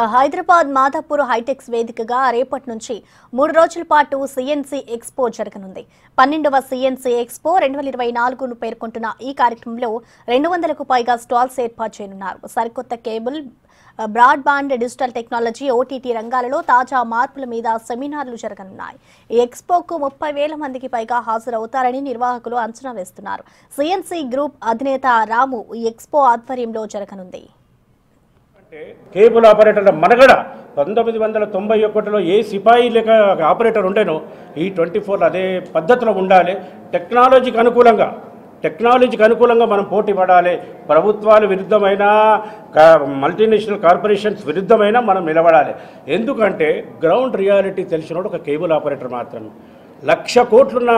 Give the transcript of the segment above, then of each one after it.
హైదరాబాద్ మాదాపూర్ హైటెక్స్ వేదికగా రేపటి నుంచి 3 రోజుల పాటు సిఎన్సి ఎక్స్పో జరగనుంది. 12వ సిఎన్సి ఎక్స్పో 2024ను పేర్కొంటున్న ఈ కార్యక్రమంలో 200కు పైగా స్టాల్స్ ఏర్పాటు చేయనున్నారు. సరికొత్త cable, broadband, digital technology, OTT రంగాలలో తాజా మార్పుల మీద సెమినార్లు జరగనున్నాయి. ఈ ఎక్స్పోకు 30,000 మందికి పైగా హాజరవుతారని నిర్వాహకులు అంచనా వేస్తున్నారు. సిఎన్సి గ్రూప్ అధినేత రాము ఈ ఎక్స్పో ఆధ్వర్యంలో జరగనుంది. కేబుల్ ఆపరేటర్ల మనగడ 1991లో ఏ సిపాయి లేక ఆపరేటర్ ఉండేనో ఈ 24 అదే పద్ధతిలో ఉండాలి. టెక్నాలజీకి అనుకూలంగా మనం పోటీ పడాలి. ప్రభుత్వాలు విరుద్ధమైన, మల్టీనేషనల్ కార్పొరేషన్స్ విరుద్ధమైన మనం నిలబడాలి. ఎందుకంటే గ్రౌండ్ రియాలిటీ తెలిసినోడు ఒక కేబుల్ ఆపరేటర్ మాత్రమే. 1,00,000 కోట్లున్న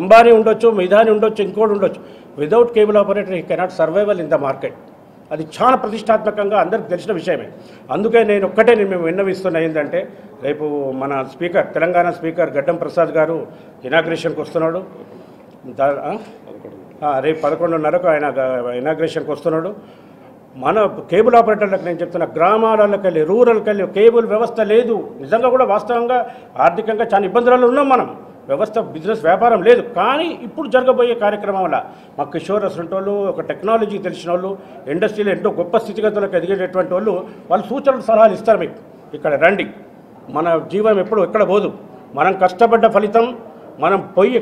అంబానీ ఉండొచ్చు, మిధాని ఉండొచ్చు, ఇంకోటి ఉండొచ్చు. Without cable operator he cannot survival in the market. అది చాలా ప్రతిష్టాత్మకంగా అందరికి తెలిసిన విషయమే. అందుకే నేను మేము విన్నవిస్తున్నా ఏంటంటే, రేపు మన స్పీకర్, తెలంగాణ స్పీకర్ గడ్డం ప్రసాద్ గారు ఇనాగ్రేషన్కి వస్తున్నాడు. రేపు 11:30కు ఆయన ఇనాగ్రేషన్కి వస్తున్నాడు. మన కేబుల్ ఆపరేటర్లకు నేను చెప్తున్నా, గ్రామాలకు వెళ్ళి, రూరల్కి వెళ్ళి కేబుల్ వ్యవస్థ లేదు. నిజంగా కూడా వాస్తవంగా ఆర్థికంగా చాలా ఇబ్బందులలో ఉన్నాం మనం. వ్యవస్థ, బిజినెస్, వ్యాపారం లేదు. కానీ ఇప్పుడు జరగబోయే కార్యక్రమం వల్ల మా కిషోర్ అసంటి వాళ్ళు, ఒక టెక్నాలజీ తెలిసిన వాళ్ళు, ఇండస్ట్రీలో ఎంతో గొప్ప స్థితిగతులకు ఎదిగేటటువంటి వాళ్ళు సూచనలు, సలహాలు ఇస్తారు. మీకు ఇక్కడ రండి. మన జీవనం ఎక్కడ పోదు. మనం కష్టపడ్డ ఫలితం, మనం పొయ్యి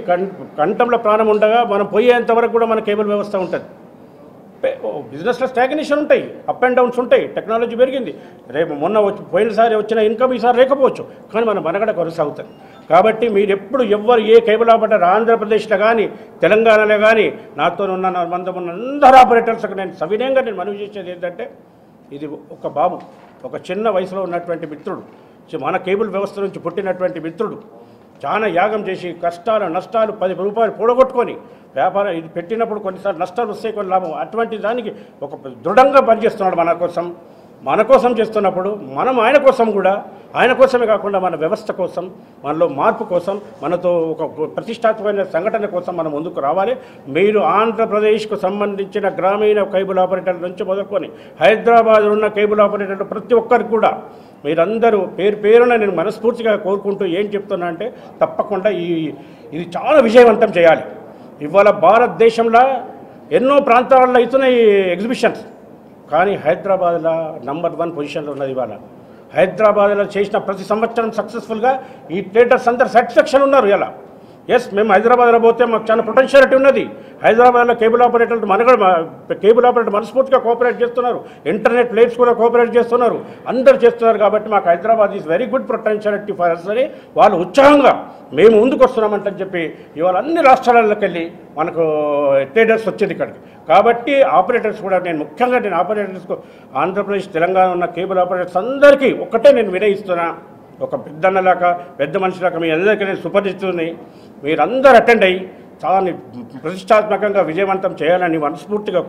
కంఠంలో ప్రాణం ఉండగా మనం పోయేంతవరకు కూడా మన కేబుల్ వ్యవస్థ ఉంటుంది. బిజినెస్లో స్టాగ్నేషన్ ఉంటాయి, అప్ అండ్ డౌన్స్ ఉంటాయి. టెక్నాలజీ పెరిగింది. రేపు పోయినసారి వచ్చిన ఇన్కమ్ ఈసారి లేకపోవచ్చు, కానీ మన మనగడ కొనసాగుతుంది. కాబట్టి మీరు ఎవరు ఏ కేబుల్ ఆపరేటర్ ఆంధ్రప్రదేశ్లో కానీ తెలంగాణలో కానీ నాతో ఉన్న అందరు ఆపరేటర్స్కి నేను సవినయంగా మనవి చేసేది ఏంటంటే, ఇది ఒక బాబు, ఒక చిన్న వయసులో ఉన్నటువంటి మిత్రుడు, మన కేబుల్ వ్యవస్థ నుంచి పుట్టినటువంటి మిత్రుడు చాలా యాగం చేసి కష్టాలు, నష్టాలు, 10 రూపాయలు కూడగొట్టుకొని వ్యాపారం ఇది పెట్టినప్పుడు కొన్నిసార్లు నష్టాలు వస్తాయి, కొన్ని లాభం. అటువంటి దానికి ఒక దృఢంగా పనిచేస్తున్నాడు మన కోసం చేస్తున్నప్పుడు మనం ఆయన కోసమే కాకుండా మన వ్యవస్థ కోసం, మనలో మార్పు కోసం, మనతో ఒక ప్రతిష్టాత్మకమైన సంఘటన కోసం మనం ముందుకు రావాలి. మీరు ఆంధ్రప్రదేశ్కు సంబంధించిన గ్రామీణ కేబుల్ ఆపరేటర్ల నుంచి మొదలుకొని హైదరాబాద్లో ఉన్న కేబుల్ ఆపరేటర్లు ప్రతి ఒక్కరికి కూడా మీరందరూ పేరున నేను మనస్ఫూర్తిగా కోరుకుంటూ ఏం చెప్తున్నా అంటే, తప్పకుండా ఇది చాలా విజయవంతం చేయాలి. ఇవాళ భారతదేశంలో ఎన్నో ప్రాంతాలలో అవుతున్నాయి ఎగ్జిబిషన్స్, కానీ హైదరాబాద్లో నంబర్ 1 పొజిషన్లో ఉన్నది. ఇవాళ హైదరాబాద్లో చేసిన ప్రతి సంవత్సరం సక్సెస్ఫుల్గా ఈ ట్రేడర్స్ అందరు సాటిస్ఫాక్షన్ ఉన్నారు. ఇలా మేము హైదరాబాద్లో పోతే మాకు చాలా పొటెన్షియాలిటీ ఉన్నది. హైదరాబాద్లో కేబుల్ ఆపరేటర్లు కేబుల్ ఆపరేటర్ మనస్ఫూర్తిగా కోఆపరేట్ చేస్తున్నారు. ఇంటర్నెట్ ప్లేయర్స్ కూడా కోఆపరేట్ చేస్తున్నారు. అందరు చేస్తున్నారు. కాబట్టి మాకు Hyderabad is very good potentiality for us అని వాళ్ళు ఉత్సాహంగా మేము ముందుకు వస్తున్నామంటని చెప్పి ఇవాళ అన్ని రాష్ట్రాలలోకి వెళ్ళి మనకు ట్రేడర్స్ వచ్చింది ఇక్కడికి. కాబట్టి ఆపరేటర్స్ కూడా ముఖ్యంగా ఆపరేటర్స్కు ఆంధ్రప్రదేశ్, తెలంగాణ ఉన్న కేబుల్ ఆపరేటర్స్ అందరికీ ఒకటే నేను వినయిస్తున్నా, ఒక పెద్ద మనిషిలాగా మీ అందరికీ నేను సుపరిచితుని, మీరందరూ అటెండ్ అయ్యి చాలా ప్రతిష్టాత్మకంగా విజయవంతం చేయాలని మనస్ఫూర్తిగా